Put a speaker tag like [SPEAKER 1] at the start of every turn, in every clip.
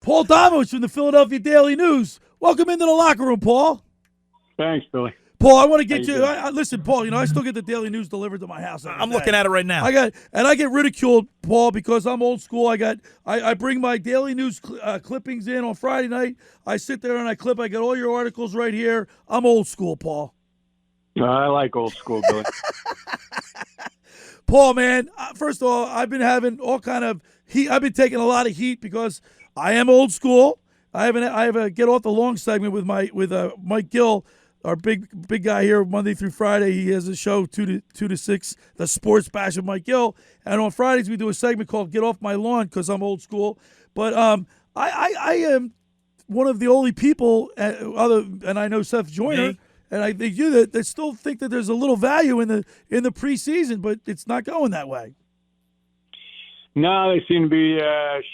[SPEAKER 1] Paul Domowitch from the Philadelphia Daily News. Welcome into the locker room, Paul.
[SPEAKER 2] Thanks, Billy.
[SPEAKER 1] Paul, I want to get you. Listen, Paul. I still get the Daily News delivered to my house.
[SPEAKER 3] I'm looking at it right now.
[SPEAKER 1] I get ridiculed, Paul, because I'm old school. I bring my Daily News clippings in on Friday night. I sit there and I clip. I get all your articles right here. I'm old school, Paul.
[SPEAKER 2] I like old school, Billy.
[SPEAKER 1] Paul, man. First of all, I've been having all kind of heat. I've been taking a lot of heat because I am old school. I have a get off the long segment with Mike Gill, our big guy here, Monday through Friday. He has a show 2 to 6, the Sports Bash with Mike Gill, and on Fridays we do a segment called "Get Off My Lawn" because I'm old school. But I am one of the only people, and I know Seth Joyner, and I think you that still think that there's a little value in the preseason, but it's not going that way.
[SPEAKER 2] No, they seem to be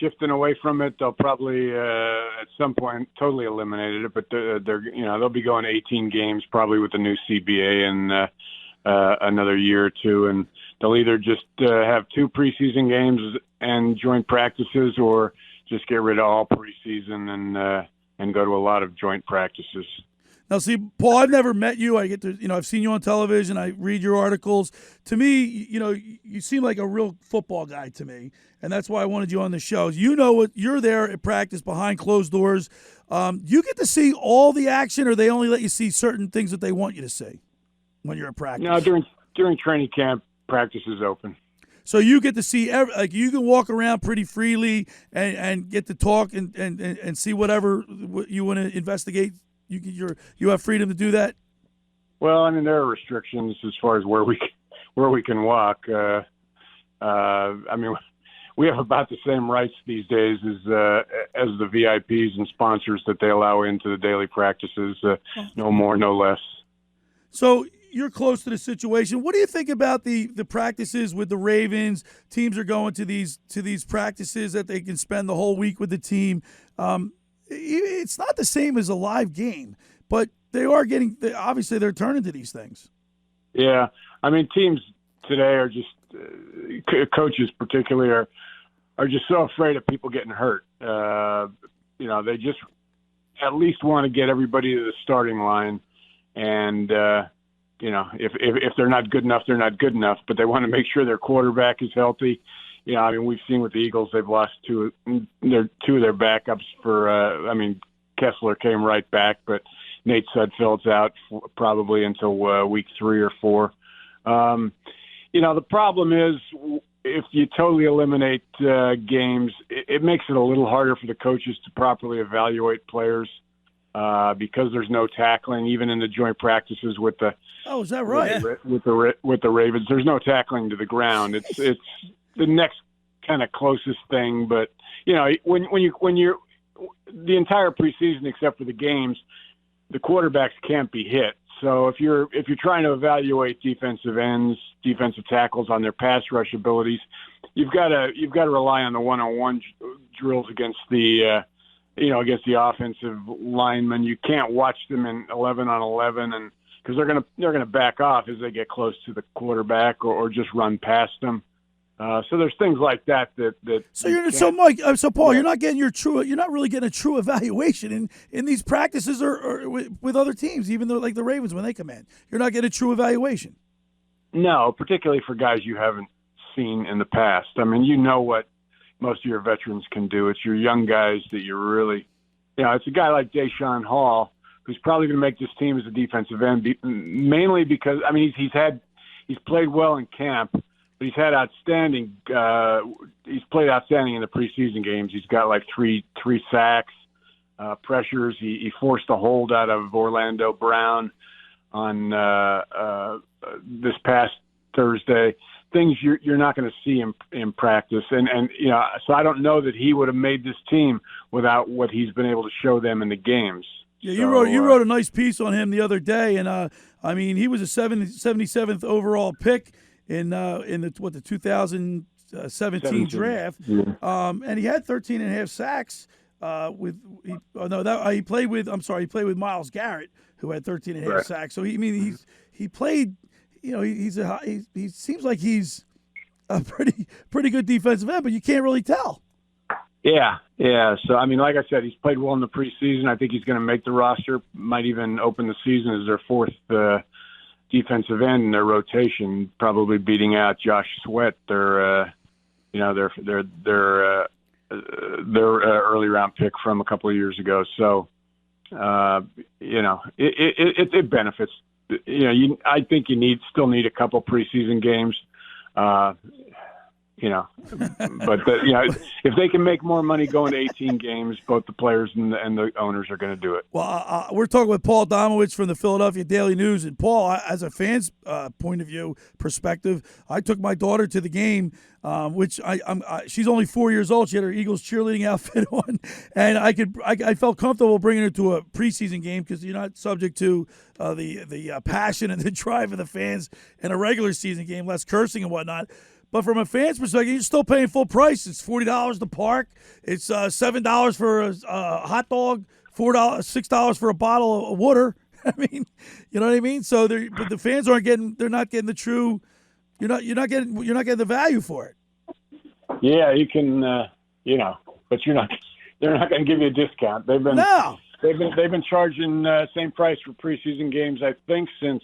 [SPEAKER 2] shifting away from it. They'll probably at some point totally eliminated it, but they'll be going 18 games probably with the new CBA in another year or two, and they'll either just have 2 preseason games and joint practices, or just get rid of all preseason and go to a lot of joint practices.
[SPEAKER 1] Now, see, Paul, I've never met you. I've seen you on television. I read your articles. To me, you seem like a real football guy to me, and that's why I wanted you on the show. You're there at practice behind closed doors. You get to see all the action, or they only let you see certain things that they want you to see when you're at practice?
[SPEAKER 2] No, during training camp, practice is open.
[SPEAKER 1] So you get to see you can walk around pretty freely and get to talk and see whatever you want to investigate. You have freedom to do that.
[SPEAKER 2] Well, I mean, there are restrictions as far as where we can walk. I mean, we have about the same rights these days as the VIPs and sponsors that they allow into the daily practices. No more, no less.
[SPEAKER 1] So you're close to the situation. What do you think about the practices with the Ravens? Teams are going to these practices that they can spend the whole week with the team. It's not the same as a live game, but they are obviously they're turning to these things.
[SPEAKER 2] Yeah. I mean, teams today are just, coaches particularly are just so afraid of people getting hurt. They just at least want to get everybody to the starting line. And, if they're not good enough, they're not good enough, but they want to make sure their quarterback is healthy. I mean, we've seen with the Eagles, they've lost two of their backups Kessler came right back, but Nate Sudfeld's out probably until week 3 or 4. The problem is if you totally eliminate games, it makes it a little harder for the coaches to properly evaluate players because there's no tackling, even in the joint practices with the.
[SPEAKER 1] Oh, is that right?
[SPEAKER 2] With the Ravens, there's no tackling to the ground. It's the next kind of closest thing, but when you're the entire preseason except for the games, the quarterbacks can't be hit. So if you're trying to evaluate defensive ends, defensive tackles on their pass rush abilities, you've got to rely on the one-on-one drills against the offensive linemen. You can't watch them in 11 on 11 and because they're gonna back off as they get close to the quarterback or just run past them. So there's things like that.
[SPEAKER 1] So Paul, you're not really getting a true evaluation in these practices or with other teams, even though like the Ravens when they come in, you're not getting a true evaluation.
[SPEAKER 2] No, particularly for guys you haven't seen in the past. I mean, what most of your veterans can do. It's your young guys that you're really, it's a guy like Deshaun Hall who's probably going to make this team as a defensive end, mainly because he's played well in camp. He's had outstanding. He's played outstanding in the preseason games. He's got like three sacks, pressures. He forced a hold out of Orlando Brown on this past Thursday. Things you're not going to see in practice, and so I don't know that he would have made this team without what he's been able to show them in the games.
[SPEAKER 1] Yeah, you wrote a nice piece on him the other day, and he was a 77th overall pick in the 2017 draft,
[SPEAKER 2] yeah.
[SPEAKER 1] And he had 13 and a half sacks. He played with Myles Garrett, who had 13 and a half sacks. So he played. He seems like he's a pretty good defensive end, but you can't really tell.
[SPEAKER 2] Yeah, yeah. So, I mean, like I said, he's played well in the preseason. I think he's going to make the roster, might even open the season as their fourth defensive end in their rotation, probably beating out Josh Sweat, their early round pick from a couple of years ago. So, it benefits. I think you still need a couple preseason games. If they can make more money going to 18 games, both the players and the owners are going to do it.
[SPEAKER 1] Well, we're talking with Paul Domowitch from the Philadelphia Daily News. And, Paul, as a fan's point of view, perspective, I took my daughter to the game, which she's only 4 years old. She had her Eagles cheerleading outfit on. And I felt comfortable bringing her to a preseason game because you're not subject to the passion and the drive of the fans in a regular season game, less cursing and whatnot. But from a fan's perspective, you're still paying full price. It's $40 to park. It's $7 for a hot dog, $6 for a bottle of water. I mean, you know what I mean. So, but the fans they're not getting the true. You're not getting the value for it.
[SPEAKER 2] Yeah, you can, but you're not. They're not going to give you a discount. They've been charging same price for preseason games, I think, since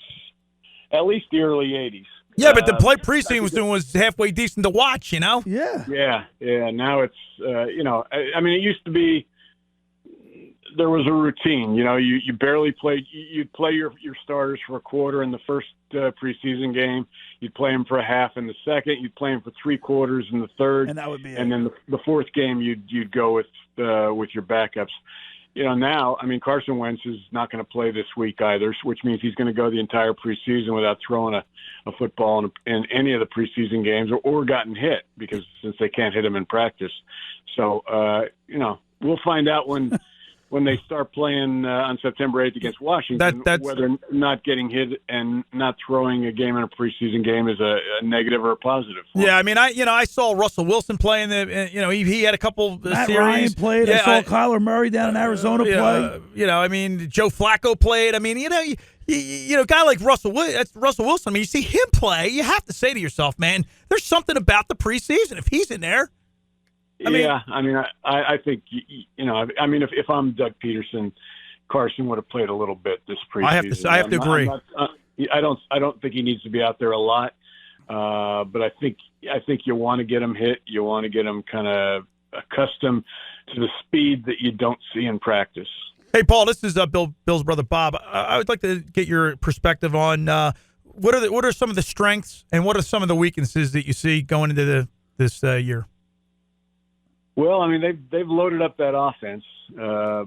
[SPEAKER 2] at least the early '80s.
[SPEAKER 3] Yeah, but the preseason was halfway decent to watch,
[SPEAKER 1] Yeah.
[SPEAKER 2] Yeah. Now it's, I mean, it used to be there was a routine. You barely played. You'd play your starters for a quarter in the first preseason game. You'd play them for a half in the second. You'd play them for 3 quarters in the third.
[SPEAKER 1] And that would be
[SPEAKER 2] And then the fourth game, you'd go with your backups. Now, I mean, Carson Wentz is not going to play this week either, which means he's going to go the entire preseason without throwing a football in any of the preseason games or gotten hit since they can't hit him in practice. So, we'll find out when they start playing on September 8th against Washington, whether not getting hit and not throwing a game in a preseason game is a negative or a positive.
[SPEAKER 3] Yeah, I mean, I saw Russell Wilson play in the, he had a couple
[SPEAKER 1] Matt
[SPEAKER 3] series.
[SPEAKER 1] Ryan played.
[SPEAKER 3] Yeah,
[SPEAKER 1] I saw Kyler Murray down in Arizona play.
[SPEAKER 3] I mean, Joe Flacco played. I mean, a guy like Russell Wilson. I mean, you see him play, you have to say to yourself, man, there's something about the preseason. If he's in there.
[SPEAKER 2] I think, if I'm Doug Peterson, Carson would have played a little bit this preseason.
[SPEAKER 3] I have to agree.
[SPEAKER 2] I don't think he needs to be out there a lot, but I think you want to get him hit. You want to get him kind of accustomed to the speed that you don't see in practice.
[SPEAKER 3] Hey, Paul, this is Bill's brother Bob. I would like to get your perspective on what are some of the strengths and what are some of the weaknesses that you see going into this year.
[SPEAKER 2] Well, I mean, they've loaded up that offense. Their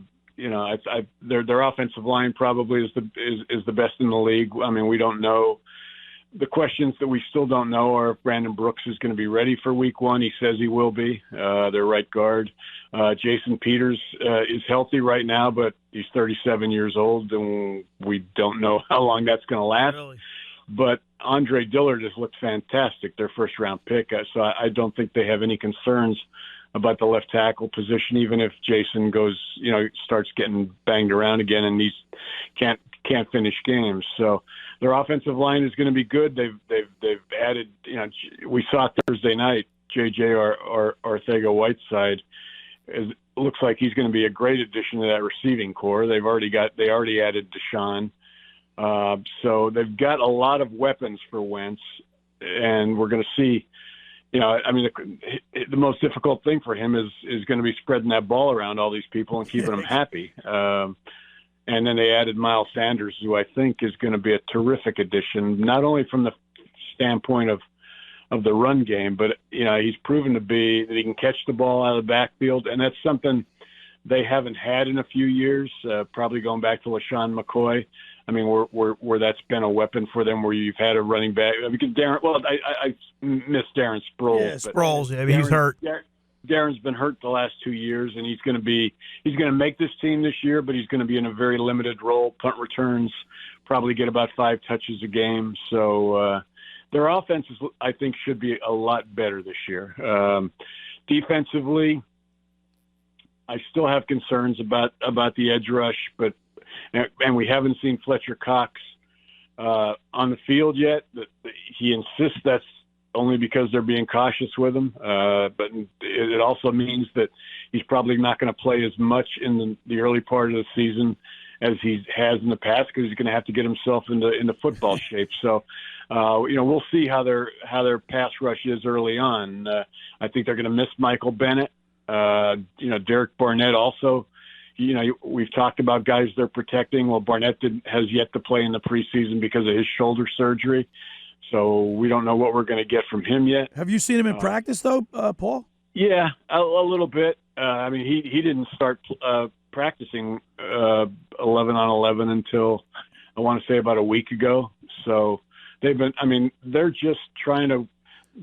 [SPEAKER 2] offensive line probably is the best in the league. I mean, we don't know. The questions that we still don't know are if Brandon Brooks is going to be ready for Week 1. He says he will be. Their right guard, Jason Peters, is healthy right now, but he's 37 years old, and we don't know how long that's going to last.
[SPEAKER 3] Really?
[SPEAKER 2] But Andre Dillard has looked fantastic, their first-round pick. So I don't think they have any concerns about the left tackle position, even if Jason starts getting banged around again and he can't finish games. So their offensive line is going to be good. They've added, we saw Thursday night, JJ or Ortega-Whiteside looks like he's going to be a great addition to that receiving core. They already added Deshaun. So they've got a lot of weapons for Wentz, and we're going to see. The most difficult thing for him is going to be spreading that ball around all these people and keeping them happy. And then they added Miles Sanders, who I think is going to be a terrific addition, not only from the standpoint of the run game, but he's proven to be that he can catch the ball out of the backfield, and that's something they haven't had in a few years. Probably going back to LaShawn McCoy. I mean, where that's been a weapon for them, where you've had a running back. Because I miss Darren Sproles.
[SPEAKER 3] Yeah, Sproles. He's hurt.
[SPEAKER 2] Darren's been hurt the last 2 years, and he's going to make this team this year, but he's going to be in a very limited role. Punt returns, probably get about 5 touches a game. So their offenses, I think, should be a lot better this year. Defensively, I still have concerns about the edge rush, and we haven't seen Fletcher Cox on the field yet. He insists only because they're being cautious with him. But it also means that he's probably not going to play as much in the early part of the season as he has in the past, because he's going to have to get himself into football shape. So, we'll see how their pass rush is early on. I think they're going to miss Michael Bennett. Derek Barnett also. We've talked about guys they're protecting. Well, Barnett has yet to play in the preseason because of his shoulder surgery. So we don't know what we're going to get from him yet.
[SPEAKER 1] Have you seen him in practice, though, Paul?
[SPEAKER 2] Yeah, a little bit. He didn't start practicing 11 on 11 until I want to say about a week ago. So they're just trying to.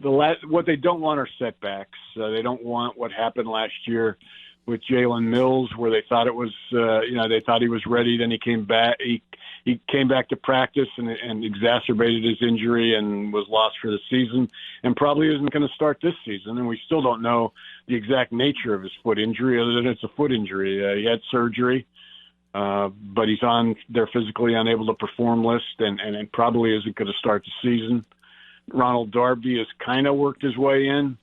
[SPEAKER 2] What they don't want are setbacks. They don't want what happened last year with Jalen Mills, where they thought it was, they thought he was ready. Then he came back. He came back to practice and exacerbated his injury and was lost for the season, and probably isn't going to start this season. And we still don't know the exact nature of his foot injury, other than it's a foot injury. He had surgery, but he's on their physically unable to perform list, and probably isn't going to start the season. Ronald Darby has kind of worked his way in.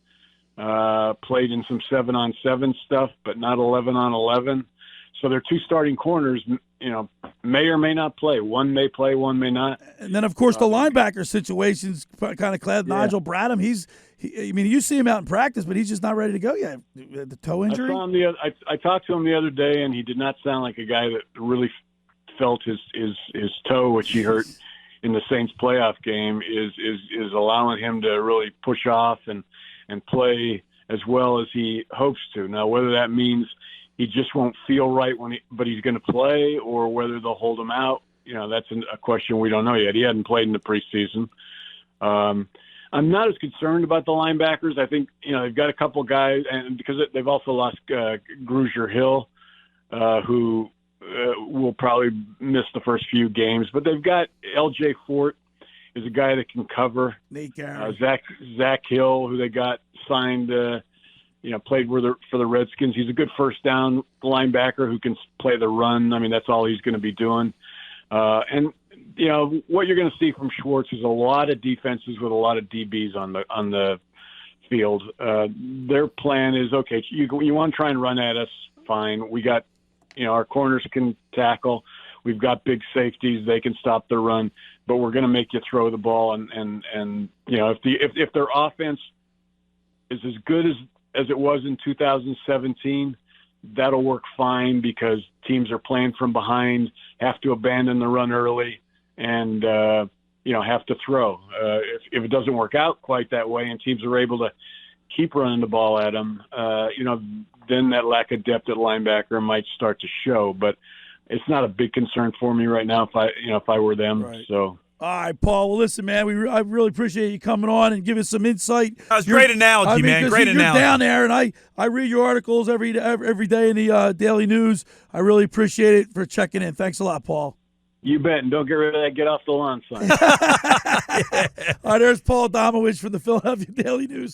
[SPEAKER 2] Played in some 7-on-7 stuff, but not 11 on 11. So their two starting corners, may or may not play. One may play, one may not.
[SPEAKER 1] And then, of course, the linebacker situation's kind of clad. Yeah. Nigel Bradham, you see him out in practice, but he's just not ready to go yet. The toe injury.
[SPEAKER 2] I talked to him the other day, and he did not sound like a guy that really felt his toe, which he hurt in the Saints playoff game, is allowing him to really push off and play as well as he hopes to. Now, whether that means he just won't feel right but he's going to play, or whether they'll hold him out, that's a question we don't know yet. He hadn't played in the preseason. I'm not as concerned about the linebackers. I think, they've got a couple guys, and because they've also lost Grugier Hill, who will probably miss the first few games, but they've got L.J. Fort is a guy that can cover. Zach Hill, who they got signed, played for the Redskins. He's a good first down linebacker who can play the run. That's all he's going to be doing. And what you're going to see from Schwartz is a lot of defenses with a lot of DBs on the field. Their plan is, okay, you want to try and run at us, fine. We got, our corners can tackle. We've got big safeties; they can stop the run. But we're going to make you throw the ball, and if their offense is as good as it was in 2017, that'll work fine, because teams are playing from behind, have to abandon the run early, and have to throw. If it doesn't work out quite that way, and teams are able to keep running the ball at them, then that lack of depth at linebacker might start to show. But it's not a big concern for me right now if I were them.
[SPEAKER 1] Right.
[SPEAKER 2] So.
[SPEAKER 1] All right, Paul. Well, listen, man, I really appreciate you coming on and giving us some insight.
[SPEAKER 3] That was great analogy, man. Great analogy.
[SPEAKER 1] You're down there, and I read your articles every day in the Daily News. I really appreciate it for checking in. Thanks a lot, Paul.
[SPEAKER 2] You bet, and don't get rid of that "get off the lawn" sign.
[SPEAKER 1] All right, there's Paul Domowitch from the Philadelphia Daily News.